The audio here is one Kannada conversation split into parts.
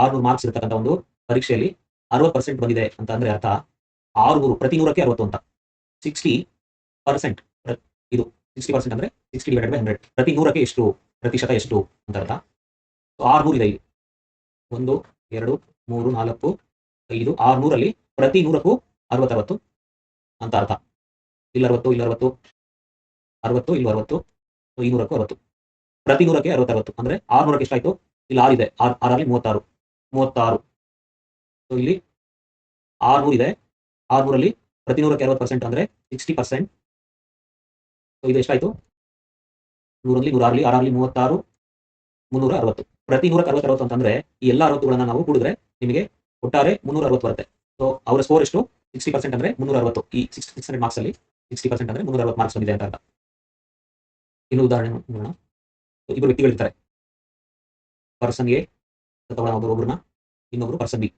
600 ಮಾರ್ಕ್ಸ್ ಇರತಕ್ಕಂಥ ಒಂದು ಪರೀಕ್ಷೆಯಲ್ಲಿ 60% ಬಂದಿದೆ ಅಂತ ಅಂದ್ರೆ ಅರ್ಥ 600 ಪ್ರತಿ 100ಕ್ಕೆ 60 ಅಂತ 60% ಇದು 60% ಅಂದ್ರೆ 60/100 ಪ್ರತಿ 100ಕ್ಕೆ ಎಷ್ಟು ಪ್ರತಿಶತ ಎಷ್ಟು ಅಂತ ಅರ್ಥ. 600 ಇದೆ ಇಲ್ಲಿ 1 2 3 4 5 600ರಲ್ಲಿ ಪ್ರತಿ 100ಕ್ಕೂ 60 ಅಂತ ಅರ್ಥ. ಇಲ್ಲಿ 60 ಇಲ್ಲಿ 60 60 ಇಲ್ಲಿ 60 ಈ 100ಕ್ಕೂ 60 ಪ್ರತಿ 100ಕ್ಕೆ 60 ಅಂದ್ರೆ 600ಕ್ಕೆ ಎಷ್ಟಾಯ್ತು? ಇಲ್ಲಿ 6 ಇದೆ 6 36 36 ಇಲ್ಲಿ 600 ಇದೆ 600ರಲ್ಲಿ ಪ್ರತಿ 100ಕ್ಕೆ 60% ಅಂದ್ರೆ 60%. ಇದು ಎಷ್ಟಾಯ್ತು? 100ರಲ್ಲಿ 106 6ರಲ್ಲಿ 36 360 ಪ್ರತಿ 100ಕ್ಕೆ 60 ಅಂತಂದ್ರೆ ಈ ಎಲ್ಲ 60ಗಳನ್ನ ನಾವು ಕೂಡಿದ್ರೆ ನಿಮಗೆ ಒಟ್ಟಾರೆ 360 ಬರುತ್ತೆ. ಸೊ ಅವರ ಸ್ಕೋರ್ ಎಷ್ಟು? 60% ಅಂದ್ರೆ 360. ಈ 600 ಮಾರ್ಕ್ಸ್ ಅಲ್ಲಿ 60% ಅಂದ್ರೆ 360 ಮಾರ್ಕ್ಸ್ ಬಂದಿದೆ ಅಂತ ಅರ್ಥ. ಇನ್ನು ಉದಾಹರಣೆ ನೋಡೋಣ. ಇಬ್ಬರು ವ್ಯಕ್ತಿಗಳಿರ್ತಾರೆ. ಪರ್ಸನ್ ಎ ಅಥವಾ ಒಬ್ಬರನ್ನ ಇನ್ನೊಬ್ರು ಪರ್ಸನ್ ಬಿ.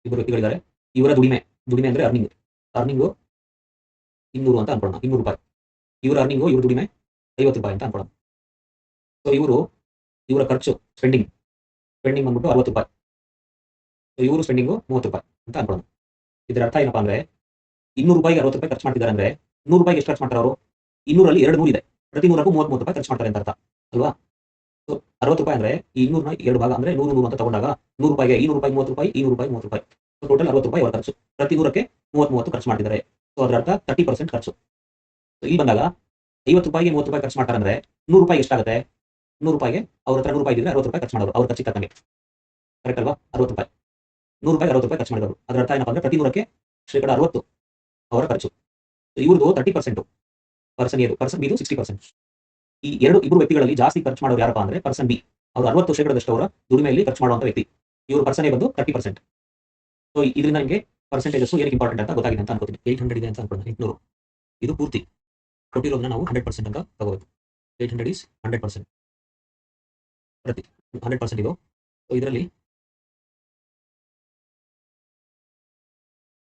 ಇಬ್ಬರು ವ್ಯಕ್ತಿಗಳಿದ್ದಾರೆ. ಇವರ ದುಡಿಮೆ ಅಂದ್ರೆ ಅರ್ನಿಂಗು 200 ಅಂತ ಅನ್ಕೊಳ್ಳೋಣ. 200 ರೂಪಾಯಿ. ಇವರ ಅರ್ನಿಂಗು ಇವ್ರ ದುಡಿಮೆ 50 ರೂಪಾಯಿ ಅಂತ ಅನ್ಕೊಳ್ಳೋಣ. ಸೊ ಇವರ ಖರ್ಚು ಸ್ಪೆಂಡಿಂಗ್ ಬಂದ್ಬಿಟ್ಟು 60 ರೂಪಾಯಿ. ಸೊ ಇವರು ಸ್ಪೆಂಡಿಂಗು 30 ರೂಪಾಯಿ ಅಂತ ಅನ್ಕೊಳ್ಳೋಣ. ಇದರ ಅರ್ಥ ಏನಪ್ಪಾ ಅಂದ್ರೆ 200 ರೂಪಾಯಿಗೆ 60 ರೂಪಾಯಿ ಖರ್ಚು ಮಾಡ್ತಿದ್ದಾರೆ ಅಂದ್ರೆ 100 ರೂಪಾಯಿಗೆ ಎಷ್ಟು ಖರ್ಚು ಮಾಡ್ತಾರೆ ಅವರು? 200ರಲ್ಲಿ 2 100 ಇದೆ. ಪ್ರತಿ 100ಕ್ಕೂ 30 ರೂಪಾಯಿ ಖರ್ಚು ಮಾಡ್ತಾರೆ ಅಂತ ಅರ್ಥ ಅಲ್ವಾ? ಸೊ 60 ರೂಪಾಯಿ ಅಂದ್ರೆ ಈ 200ನ 2 ಭಾಗ ಅಂದ್ರೆ 100 100 ಅಂತ ತಗೊಂಡಾಗ 100 ರೂಪಾಯಿಗೆ 200 ರೂಪಾಯಿ 30 ರೂಪಾಯಿ 200 ರೂಪಾಯಿ 30 ರೂಪಾಯಿ. ಸೊ ಟೋಟಲ್ 60 ರೂಪಾಯಿ ಅವರ ಖರ್ಚು. ಪ್ರತಿ 100ಕ್ಕೆ 30 ಖರ್ಚು ಮಾಡ್ತಿದ್ದಾರೆ. ಸೊ ಅದರ ಅರ್ಥ 30% ಖರ್ಚು. ಸೊ ಇಲ್ಲಿ ಬಂದಾಗ 50 ರೂಪಾಯಿಗೆ 30 ರೂಪಾಯಿ ಖರ್ಚು ಮಾಡ್ತಾರೆ ಅಂದ್ರೆ 100 ರೂಪಾಯಿಗೆ ಎಷ್ಟಾಗುತ್ತೆ? 100 ರೂಪಾಯಿಗೆ ಅವ್ರ ಹತ್ರ 100 ರೂಪಾಯಿ ಇದ್ರೆ 60 ರೂಪಾಯಿ ಖರ್ಚು ಮಾಡೋರು ಅವ್ರ ಖರ್ಚಿಗೆ ತಕ್ಕಂಗೆ. ಕರೆಕ್ಟ್ ಅಲ್ವಾ? 60 ರೂಪಾಯಿ 100 ರೂಪಾಯಿ 60 ರೂಪಾಯಿ ಖರ್ಚು ಮಾಡಿದ್ರು. ಅದರ ಅರ್ಥ ಏನಪ್ಪ ಅಂದ್ರೆ ಪ್ರತಿ 100ಕ್ಕೆ 60% ಅವರ ಖರ್ಚು. ಇವ್ರದ್ದು 30%. ಪರ್ಸನ್ ಎದು ಪರ್ಸನ್ ಬಿದು 60%. ಈ ಇಬ್ಬರು ವ್ಯಕ್ತಿಗಳಲ್ಲಿ ಜಾಸ್ತಿ ಖರ್ಚು ಮಾಡೋರು ಯಾರಪ್ಪ ಅಂದ್ರೆ ಪರ್ಸನ್ ಬಿ. ಅವರು 60% ಅವರ ದುಡಿಮೆಯಲ್ಲಿ ಖರ್ಚು ಮಾಡುವಂತ ವ್ಯಕ್ತಿ. ಇವರು ಪರ್ಸನ್ ಎ ಬಂದು 30%. ಸೊ ಇದರಿಂದ ನಿಮಗೆ ಪರ್ಸೆಂಟೇಜಸ್ ಏನಕ್ಕೆ ಇಂಪಾರ್ಟೆಂಟ್ ಅಂತ ಗೊತ್ತಾಗಿದೆ ಅಂತ ಅನ್ಕೋತೀನಿ. 800 ಇದೆ ಅಂತ ಅನ್ಕೊಳ್ಳೋಣ. 800 ಇದು ಪೂರ್ತಿ ಕೊಟ್ಟಿರೋದನ್ನ ನಾವು 100% ಅಂತ ತಗೋಬೇಕು. 800 is 100%. ಪ್ರತಿ 100% ಇದು. ಸೊ ಇದರಲ್ಲಿ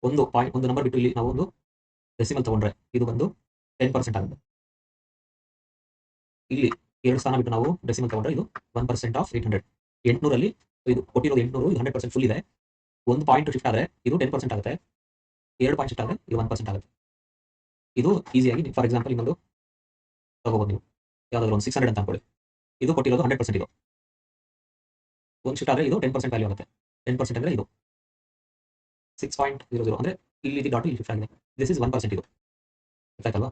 ಒಂದು ನಂಬರ್ ಬಿಟ್ಟು ಇಲ್ಲಿ ನಾವು ಒಂದು ಡೆಸಿಮಲ್ ತಗೊಂಡ್ರೆ ಇದು ಬಂದು 10% ಆಗುತ್ತೆ. ಇಲ್ಲಿ 2 ಸ್ಥಾನ ಬಿಟ್ಟು ನಾವು ಡೆಸಿಮಲ್ ತಗೊಂಡ್ರೆ ಇದು 1% ಆಫ್ 800. 800ರಲ್ಲಿ ಇದು ಕೊಟ್ಟಿರೋದು 800 ಇದು 100% ಫುಲ್ ಇದೆ. 1 ಪಾಯಿಂಟ್ ಶಿಫ್ಟ್ ಆದ್ರೆ ಇದು 10% ಆಗುತ್ತೆ. 2 ಪಾಯಿಂಟ್ ಶಿಫ್ಟ್ ಆದ್ರೆ ಇದು 1% ಆಗುತ್ತೆ. ಇದು ಈಸಿಯಾಗಿ ಫಾರ್ ಎಕ್ಸಾಂಪಲ್ ಇನ್ನೊಂದು ತಗೋಬಹುದು ನೀವು. ಯಾವ್ದಾದ್ರು ಒಂದು 600 ಅಂತ ಅನ್ಕೊಳ್ಳಿ. ಇದು ಕೊಟ್ಟಿರೋದು 100% ಇದು. 1 ಶಿಫ್ಟ್ ಆದ್ರೆ ಇದು 10% ವ್ಯಾಲ್ಯೂ ಆಗುತ್ತೆ. 10% ಅಂದ್ರೆ ಇದು 6.00 ಅಂದ್ರೆ ಇಲ್ಲಿ ಡಾಟ್ ಇಲ್ಲಿ ಶಿಫ್ಟ್ ಆಗಿದೆ. ದಿಸ್ ಇಸ್ 1% ಇದು. ಗೊತ್ತಾಯ್ತಲ್ವಾ?